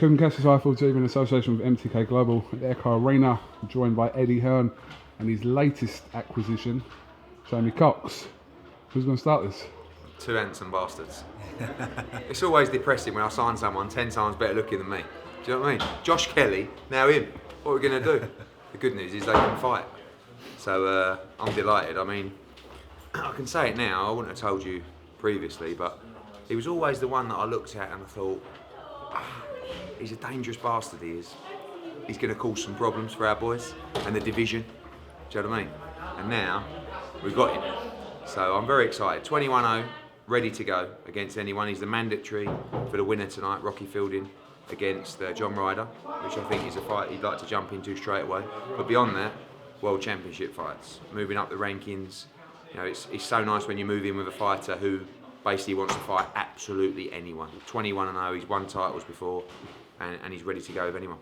KUGAN CASSIUS Rifle team in association with MTK Global at the Echo Arena, joined by Hearn and his latest acquisition, Jamie Cox. Who's going to start this? Two handsome bastards. It's always depressing when I sign someone 10 times better looking than me. Do you know what I mean? Josh Kelly, now him. What are we going to do? The good news is they can fight. So I'm delighted. I mean, I can say it now, I wouldn't have told you previously, but he was always the one that I looked at and I thought, he's a dangerous bastard, he is. He's going to cause some problems for our boys and the division. Do you know what I mean? And now, we've got him. So I'm very excited. 21-0, ready to go against anyone. He's the mandatory for the winner tonight, Rocky Fielding, against John Ryder, which I think is a fight he'd like to jump into straight away. But beyond that, World Championship fights, moving up the rankings. You know, it's so nice when you move in with a fighter who basically wants to fight absolutely anyone. 21-0, he's won titles before, and he's ready to go with anyone.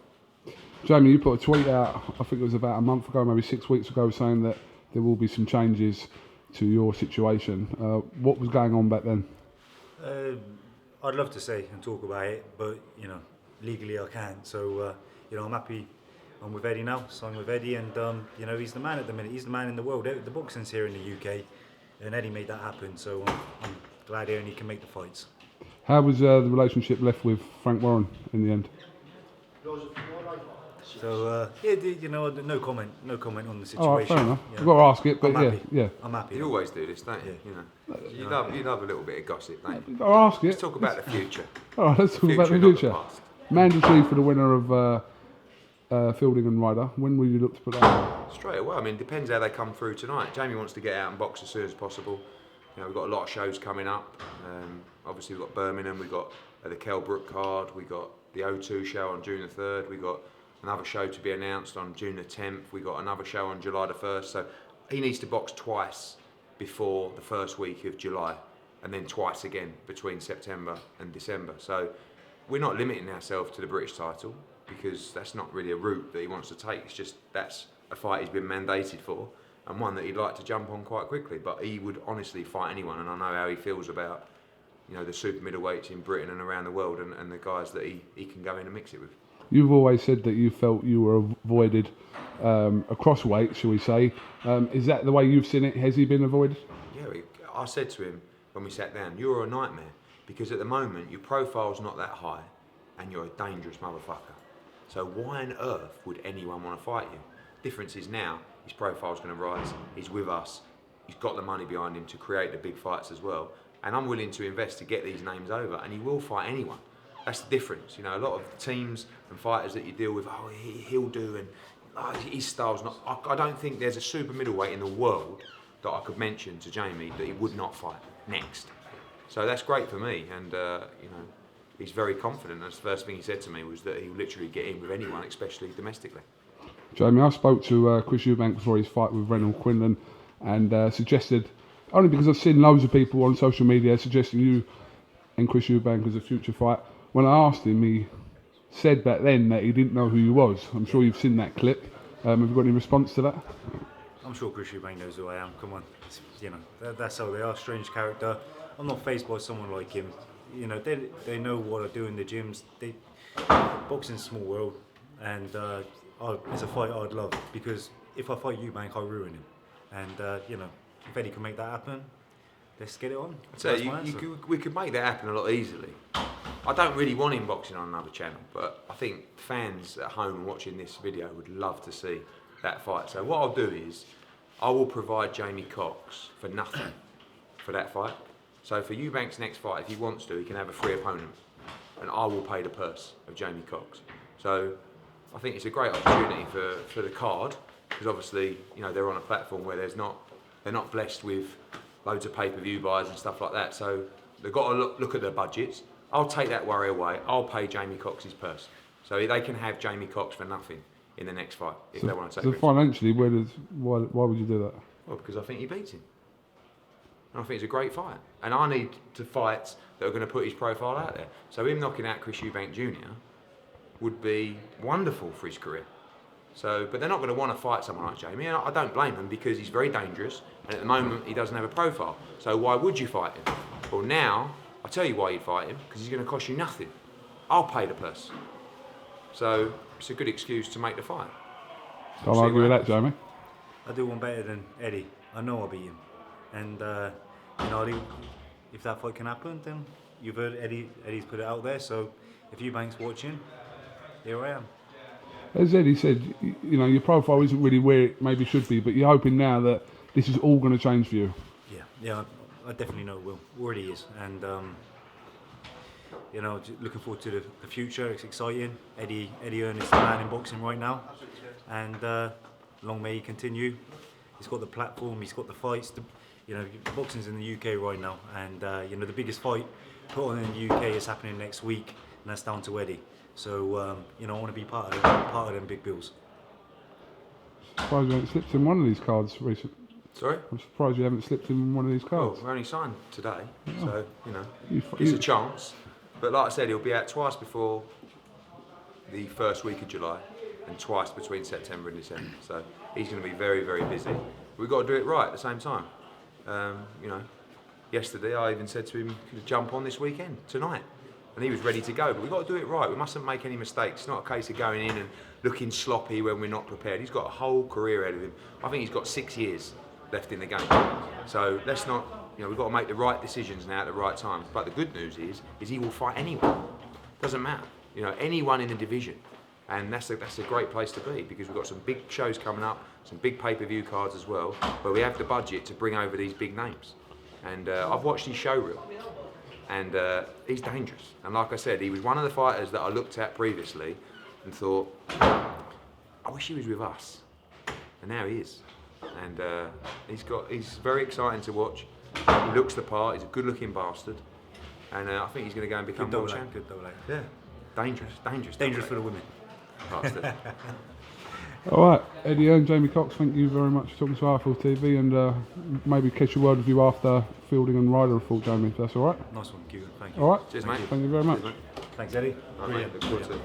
Jamie, you put a tweet out, I think it was about a month ago, maybe 6 weeks ago, saying that there will be some changes to your situation. What was going on back then? I'd love to say and talk about it, but you know, legally I can't. So you know, I'm happy. I'm with Eddie now. So I'm with Eddie, and you know, he's the man at the minute. He's the man in the world. The boxing's here in the UK, and Eddie made that happen. So I'm glad he only can make the fights. How was the relationship left with Frank Warren in the end? So yeah, you know, no comment on the situation. All right, fair enough. Yeah. I've got to ask it, but yeah. I'm happy. You always do this, don't you? Yeah. You know, you love a little bit of gossip, don't you? I've got to ask it. Let's talk about the future. All right, let's talk about the not future. past. Mandatory for the winner of Fielding and Ryder. When will you look to put that on? Straight away. I mean, it depends how they come through tonight. Jamie wants to get out and box as soon as possible. You know, we've got a lot of shows coming up. Obviously, we've got Birmingham, we've got the Kelbrook card, we've got the O2 show on June the 3rd, we've got another show to be announced on June the 10th, we've got another show on July the 1st. So he needs to box twice before the first week of July, and then twice again between September and December. So we're not limiting ourselves to the British title, because that's not really a route that he wants to take. It's just that's a fight he's been mandated for, and one that he'd like to jump on quite quickly. But he would honestly fight anyone, and I know how he feels about, you know, the super middleweights in Britain and around the world, and the guys that he can go in and mix it with. You've always said that you felt you were avoided across weight, shall we say. Is that the way you've seen it? Has he been avoided? Yeah, I said to him when we sat down, you're a nightmare, because at the moment your profile's not that high and you're a dangerous motherfucker. So why on earth would anyone want to fight you? Difference is now his profile's going to rise, he's with us, he's got the money behind him to create the big fights as well, and I'm willing to invest to get these names over, and he will fight anyone. That's the difference. You know, a lot of teams and fighters that you deal with, he'll do, and his style's not. I don't think there's a super middleweight in the world that I could mention to Jamie that he would not fight next. So that's great for me, and you know, he's very confident. That's the first thing he said to me, was that he would literally get in with anyone, especially domestically. Jamie, I spoke to Chris Eubank before his fight with Reynald Quinlan, and suggested, only because I've seen loads of people on social media suggesting you and Chris Eubank as a future fight. When I asked him, he said back then that he didn't know who you was. I'm sure you've seen that clip. Have you got any response to that? I'm sure Chris Eubank knows who I am. Come on, you know, that's how they are. Strange character. I'm not fazed by someone like him. You know, they know what I do in the gyms. Boxing's a small world, and it's a fight I'd love, because if I fight Eubank, I ruin him. And you know, if Eddie can make that happen, let's get it on. We could make that happen a lot easily. I don't really want him boxing on another channel, but I think fans at home watching this video would love to see that fight. So what I'll do is, I will provide Jamie Cox for nothing for that fight. So for Eubank's next fight, if he wants to, he can have a free opponent, and I will pay the purse of Jamie Cox. So I think it's a great opportunity for the card, because obviously, you know, they're on a platform where they're not blessed with loads of pay-per-view buys and stuff like that. So they've got to look at their budgets. I'll take that worry away. I'll pay Jamie Cox's purse, so they can have Jamie Cox for nothing in the next fight if they want to take it. So financially, why would you do that? Well, because I think he beats him, and I think it's a great fight, and I need to fights that are going to put his profile out there. So him knocking out Chris Eubank Jr. would be wonderful for his career. So, but they're not going to want to fight someone like Jamie, and I don't blame him, because he's very dangerous, and at the moment he doesn't have a profile. So why would you fight him? Well, now I'll tell you why you'd fight him, because he's going to cost you nothing. I'll pay the purse. So it's a good excuse to make the fight. Don't See argue with what that, Jamie. I do one better than Eddie. I know I'll beat him. And, you know, if that fight can happen, then you've heard Eddie's put it out there. So if Eubank's watching, here I am. As Eddie said, you know, your profile isn't really where it maybe should be, but you're hoping now that this is all going to change for you. Yeah, I definitely know it will. Already is. And, you know, looking forward to the future. It's exciting. Eddie Hearn is the man in boxing right now. And long may he continue. He's got the platform, he's got the fights. You know, boxing's in the UK right now. And, you know, the biggest fight put on in the UK is happening next week. And that's down to Eddie. So, you know, I want to be part of them big bills. Surprised you haven't slipped in one of these cards recently. Sorry? I'm surprised you haven't slipped in one of these Well, cards. we're only signed today, so, you know, You- it's a chance. But like I said, he'll be out twice before the first week of July and twice between September and December. So he's going to be very, very busy. We've got to do it right at the same time. You know, yesterday I even said to him, could you jump on this weekend, tonight? And he was ready to go, but we've got to do it right. We mustn't make any mistakes. It's not a case of going in and looking sloppy when we're not prepared. He's got a whole career ahead of him. I think he's got 6 years left in the game. So let's not, you know, we've got to make the right decisions now at the right time. But the good news is he will fight anyone. Doesn't matter. You know, anyone in the division. And that's a great place to be, because we've got some big shows coming up, some big pay-per-view cards as well, where we have the budget to bring over these big names. And I've watched his show reel. And he's dangerous. And like I said, he was one of the fighters that I looked at previously and thought, I wish he was with us. And now he is. And he's very exciting to watch. He looks the part. He's a good-looking bastard. And I think he's going to go and become world champion. Good double A. Yeah, dangerous. Dangerous for the women. Bastard. All right, Eddie Hearn, Jamie Cox, thank you very much for talking to IFL TV, and maybe catch a word with you after Fielding and Ryder have fought, Jamie, if that's all right. Nice one, KUGAN. Thank you. All right. Cheers, mate. Thank you very much. Cheers, mate. Thanks, Eddie. All right, mate. Look forward to it.